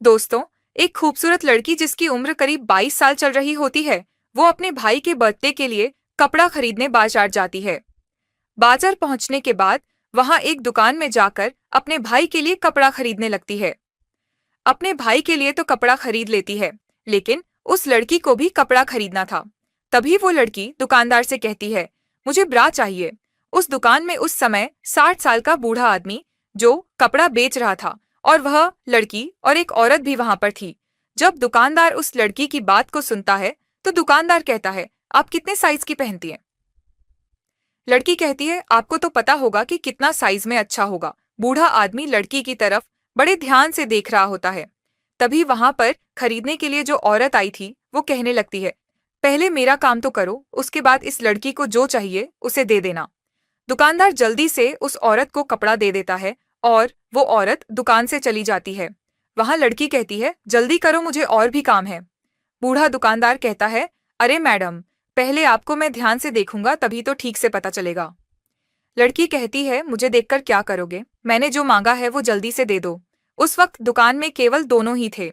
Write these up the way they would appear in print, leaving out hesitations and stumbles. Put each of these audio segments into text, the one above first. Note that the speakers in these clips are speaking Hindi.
दोस्तों, एक खूबसूरत लड़की जिसकी उम्र करीब 22 साल चल रही होती है, वो अपने भाई के बर्थडे के लिए कपड़ा खरीदने बाजार जाती है। बाजार पहुंचने के बाद वहां एक दुकान में जाकर अपने भाई के लिए कपड़ा खरीदने लगती है। अपने भाई के लिए तो कपड़ा खरीद लेती है, लेकिन उस लड़की को भी कपड़ा खरीदना था। तभी वो लड़की दुकानदार से कहती है, मुझे ब्रा चाहिए। उस दुकान में उस समय 60 साल का बूढ़ा आदमी जो कपड़ा बेच रहा था, और वह लड़की और एक औरत भी वहां पर थी। जब दुकानदार उस लड़की की बात को सुनता है, तो दुकानदार कहता है, आप कितने साइज की पहनती हैं? लड़की कहती है, आपको तो पता होगा कि कितना साइज में अच्छा होगा। बूढ़ा आदमी लड़की की तरफ बड़े ध्यान से देख रहा होता है। तभी वहां पर खरीदने के लिए जो औरत आई थी, वो कहने लगती है, पहले मेरा काम तो करो, उसके बाद इस लड़की को जो चाहिए उसे दे देना। दुकानदार जल्दी से उस औरत को कपड़ा दे देता है और वो औरत दुकान से चली जाती है। वहां लड़की कहती है, जल्दी करो, मुझे और भी काम है। बूढ़ा दुकानदार कहता है, अरे मैडम, पहले आपको मैं ध्यान से देखूंगा, तभी तो ठीक से पता चलेगा। लड़की कहती है, मुझे देखकर क्या करोगे? मैंने जो मांगा है वो जल्दी से दे दो। उस वक्त दुकान में केवल दोनों ही थे।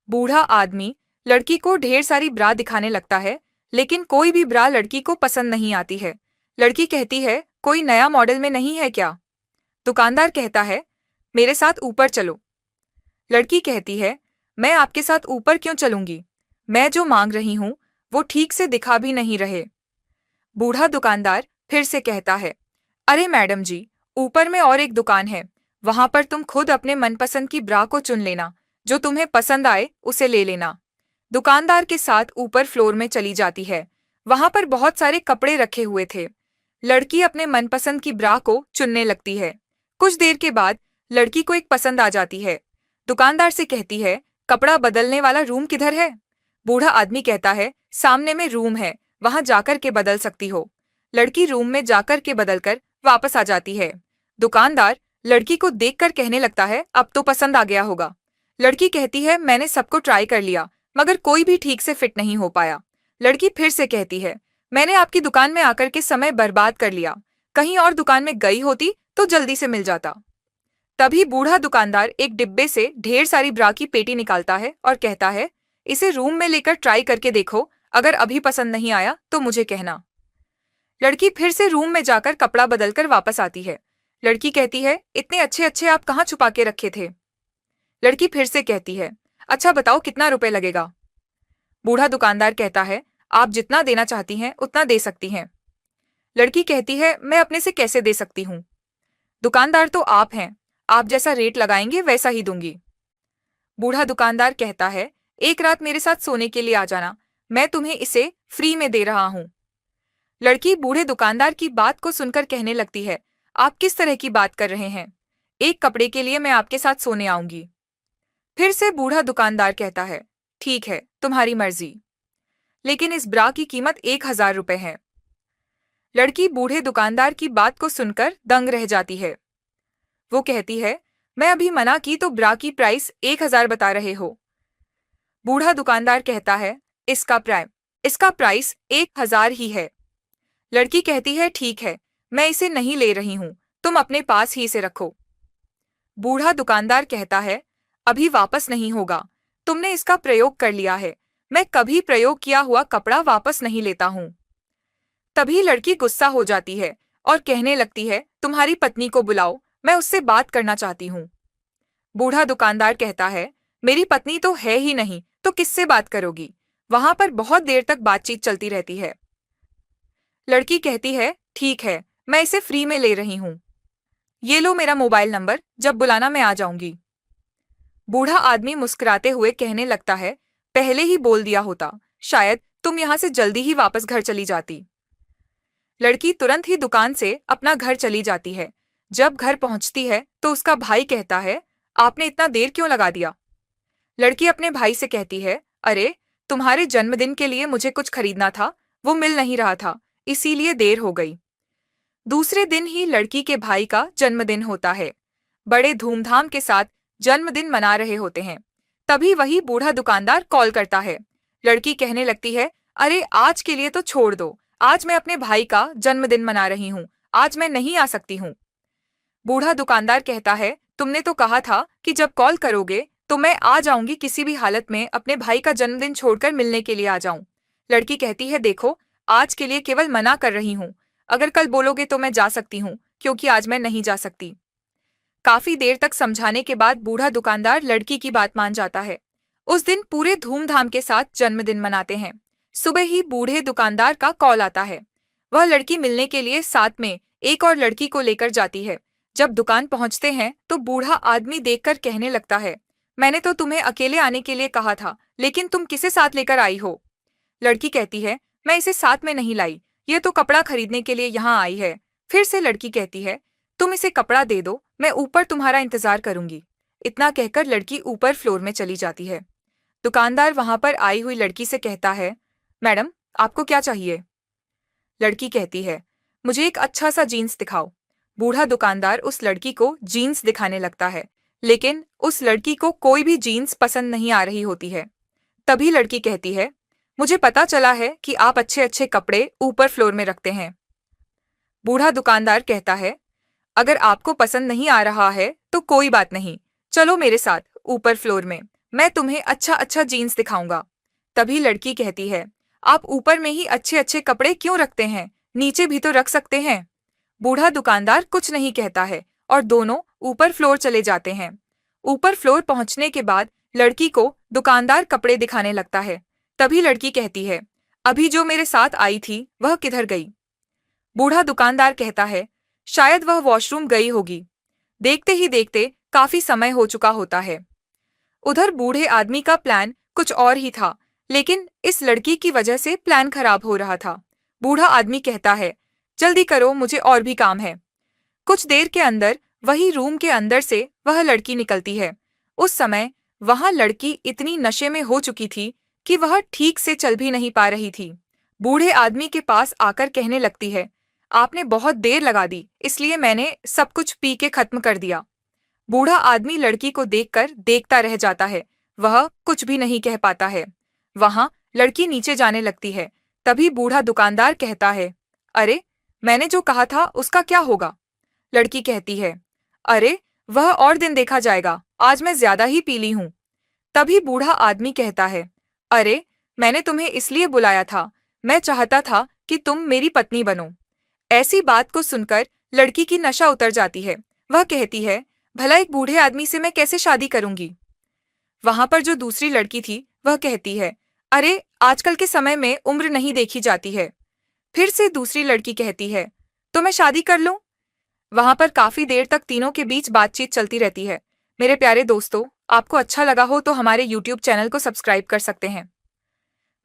बूढ़ा आदमी लड़की को ढेर सारी ब्रा दिखाने लगता है, लेकिन कोई भी ब्रा लड़की को पसंद नहीं आती है। लड़की कहती है, कोई नया मॉडल में नहीं है क्या? दुकानदार कहता है, मेरे साथ ऊपर चलो। लड़की कहती है, मैं आपके साथ ऊपर क्यों चलूंगी? मैं जो मांग रही हूं वो ठीक से दिखा भी नहीं रहे। बूढ़ा दुकानदार फिर से कहता है, अरे मैडम जी, ऊपर में और एक दुकान है, वहां पर तुम खुद अपने मनपसंद की ब्रा को चुन लेना, जो तुम्हें पसंद आए उसे ले लेना। दुकानदार के साथ ऊपर फ्लोर में चली जाती है। वहां पर बहुत सारे कपड़े रखे हुए थे। लड़की अपने मनपसंद की ब्रा को चुनने लगती है। कुछ देर के बाद लड़की को एक पसंद आ जाती है। दुकानदार से कहती है, कपड़ा बदलने वाला रूम किधर है? बूढ़ा आदमी कहता है, सामने में रूम है, वहां जाकर के बदल सकती हो। लड़की रूम में जाकर के बदलकर वापस आ जाती है। दुकानदार लड़की को देखकर कहने लगता है, अब तो पसंद आ गया होगा। लड़की कहती है, मैंने सबको ट्राई कर लिया, मगर कोई भी ठीक से फिट नहीं हो पाया। लड़की फिर से कहती है, मैंने आपकी दुकान में आकर के समय बर्बाद कर लिया, कहीं और दुकान में गई होती तो जल्दी से मिल जाता। तभी बूढ़ा दुकानदार एक डिब्बे से ढेर सारी ब्रा की पेटी निकालता है और कहता है, इसे रूम में लेकर ट्राई करके देखो, अगर अभी पसंद नहीं आया तो मुझे कहना। लड़की फिर से रूम में जाकर कपड़ा बदलकर वापस आती है। लड़की कहती है, इतने अच्छे अच्छे आप कहाँ छुपा के रखे थे? लड़की फिर से कहती है, अच्छा बताओ कितना रुपए लगेगा? बूढ़ा दुकानदार कहता है, आप जितना देना चाहती हैं उतना दे सकती हैं। लड़की कहती है, मैं अपने से कैसे दे सकती हूँ? दुकानदार तो आप हैं, आप जैसा रेट लगाएंगे वैसा ही दूंगी। बूढ़ा दुकानदार कहता है, एक रात मेरे साथ सोने के लिए आ जाना, मैं तुम्हें इसे फ्री में दे रहा हूँ। लड़की बूढ़े दुकानदार की बात को सुनकर कहने लगती है, आप किस तरह की बात कर रहे हैं? एक कपड़े के लिए मैं आपके साथ सोने आऊंगी। फिर से बूढ़ा दुकानदार कहता है, ठीक है, तुम्हारी मर्जी, लेकिन इस ब्रा की कीमत 1000 रुपए है। लड़की बूढ़े दुकानदार की बात को सुनकर दंग रह जाती है। वो कहती है, मैं अभी मना की तो ब्रा की प्राइस 1000 बता रहे हो। बूढ़ा दुकानदार कहता है, इसका प्राइस 1000 ही है। लड़की कहती है, ठीक है, मैं इसे नहीं ले रही हूँ, तुम अपने पास ही इसे रखो। बूढ़ा दुकानदार कहता है, अभी वापस नहीं होगा, तुमने इसका प्रयोग कर लिया है, मैं कभी प्रयोग किया हुआ कपड़ा वापस नहीं लेता हूँ। तभी लड़की गुस्सा हो जाती है और कहने लगती है, तुम्हारी पत्नी को बुलाओ, मैं उससे बात करना चाहती हूँ। बूढ़ा दुकानदार कहता है, मेरी पत्नी तो है ही नहीं, तो किससे बात करोगी? वहां पर बहुत देर तक बातचीत चलती रहती है। लड़की कहती है, ठीक है, मैं इसे फ्री में ले रही हूँ, ये लो मेरा मोबाइल नंबर, जब बुलाना मैं आ जाऊंगी। बूढ़ा आदमी मुस्कुराते हुए कहने लगता है, पहले ही बोल दिया होता, शायद तुम यहाँ से जल्दी ही वापस घर चली जाती। लड़की तुरंत ही दुकान से अपना घर चली जाती है। जब घर पहुंचती है तो उसका भाई कहता है, आपने इतना देर क्यों लगा दिया? लड़की अपने भाई से कहती है, अरे, तुम्हारे जन्मदिन के लिए मुझे कुछ खरीदना था, वो मिल नहीं रहा था, इसीलिए देर हो गई। दूसरे दिन ही लड़की के भाई का जन्मदिन होता है। बड़े धूमधाम के साथ जन्मदिन मना रहे होते हैं। तभी वही बूढ़ा दुकानदार कॉल करता है। लड़की कहने लगती है, अरे आज के लिए तो छोड़ दो, आज मैं अपने भाई का जन्मदिन मना रही हूँ, आज मैं नहीं आ सकती हूँ। बूढ़ा दुकानदार कहता है, तुमने तो कहा था कि जब कॉल करोगे तो मैं आ जाऊंगी, किसी भी हालत में अपने भाई का जन्मदिन छोड़कर मिलने के लिए आ जाऊं। लड़की कहती है, देखो, आज के लिए केवल मना कर रही हूँ। अगर कल बोलोगे तो मैं जा सकती हूँ, क्योंकि आज मैं नहीं जा सकती। काफी देर तक समझाने के बाद बूढ़ा दुकानदार लड़की की बात मान जाता है। उस दिन पूरे धूमधाम के साथ जन्मदिन मनाते हैं। सुबह ही बूढ़े दुकानदार का कॉल आता है। वह लड़की मिलने के लिए साथ में एक और लड़की को लेकर जाती है। जब दुकान पहुंचते हैं तो बूढ़ा आदमी देखकर कहने लगता है, मैंने तो तुम्हें अकेले आने के लिए कहा था, लेकिन तुम किसे साथ लेकर आई हो? लड़की कहती है, मैं इसे साथ में नहीं लाई, ये तो कपड़ा खरीदने के लिए यहाँ आई है। फिर से लड़की कहती है, तुम इसे कपड़ा दे दो, मैं ऊपर तुम्हारा इंतजार करूंगी। इतना कहकर लड़की ऊपर फ्लोर में चली जाती है। दुकानदार वहां पर आई हुई लड़की से कहता है, मैडम, आपको क्या चाहिए? लड़की कहती है, मुझे एक अच्छा सा जीन्स दिखाओ। बूढ़ा दुकानदार उस लड़की को जीन्स दिखाने लगता है, लेकिन उस लड़की को कोई भी जीन्स पसंद नहीं आ रही होती है। तभी लड़की कहती है, मुझे पता चला है कि आप अच्छे अच्छे कपड़े ऊपर फ्लोर में रखते हैं। बूढ़ा दुकानदार कहता है, अगर आपको पसंद नहीं आ रहा है तो कोई बात नहीं, चलो मेरे साथ ऊपर फ्लोर में, मैं तुम्हें अच्छा अच्छा जीन्स दिखाऊंगा। तभी लड़की कहती है, आप ऊपर में ही अच्छे अच्छे कपड़े क्यों रखते हैं, नीचे भी तो रख सकते हैं। बूढ़ा दुकानदार कुछ नहीं कहता है और दोनों ऊपर फ्लोर चले जाते हैं। ऊपर फ्लोर पहुंचने के बाद लड़की को दुकानदार कपड़े दिखाने लगता है। तभी लड़की कहती है, अभी जो मेरे साथ आई थी वह किधर गई? बूढ़ा दुकानदार कहता है, शायद वह वॉशरूम गई होगी। देखते ही देखते काफी समय हो चुका होता है। उधर बूढ़े आदमी का प्लान कुछ और ही था, लेकिन इस लड़की की वजह से प्लान खराब हो रहा था। बूढ़ा आदमी कहता है, जल्दी करो, मुझे और भी काम है। कुछ देर के अंदर वही रूम के अंदर से वह लड़की निकलती है। उस समय वहां लड़की इतनी नशे में हो चुकी थी कि वह ठीक से चल भी नहीं पा रही थी। बूढ़े आदमी के पास आकर कहने लगती है, आपने बहुत देर लगा दी, इसलिए मैंने सब कुछ पी के खत्म कर दिया। बूढ़ा आदमी लड़की को देखकर देखता रह जाता है, वह कुछ भी नहीं कह पाता है। वहां लड़की नीचे जाने लगती है। तभी बूढ़ा दुकानदार कहता है, अरे, मैंने जो कहा था उसका क्या होगा? लड़की कहती है, अरे, वह और दिन देखा जाएगा, आज मैं ज्यादा ही पीली हूं। तभी बूढ़ा आदमी कहता है, अरे, मैंने तुम्हें इसलिए बुलाया था, मैं चाहता था कि तुम मेरी पत्नी बनो। ऐसी बात को सुनकर लड़की की नशा उतर जाती है। वह कहती है, भला एक बूढ़े आदमी से मैं कैसे शादी करूंगी? वहां पर जो दूसरी लड़की थी वह कहती है, अरे, आजकल के समय में उम्र नहीं देखी जाती है। फिर से दूसरी लड़की कहती है, तो मैं शादी कर लूं? वहां पर काफी देर तक तीनों के बीच बातचीत चलती रहती है। मेरे प्यारे दोस्तों, आपको अच्छा लगा हो तो हमारे YouTube चैनल को सब्सक्राइब कर सकते हैं।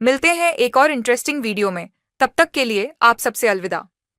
मिलते हैं एक और इंटरेस्टिंग वीडियो में, तब तक के लिए आप सबसे अलविदा।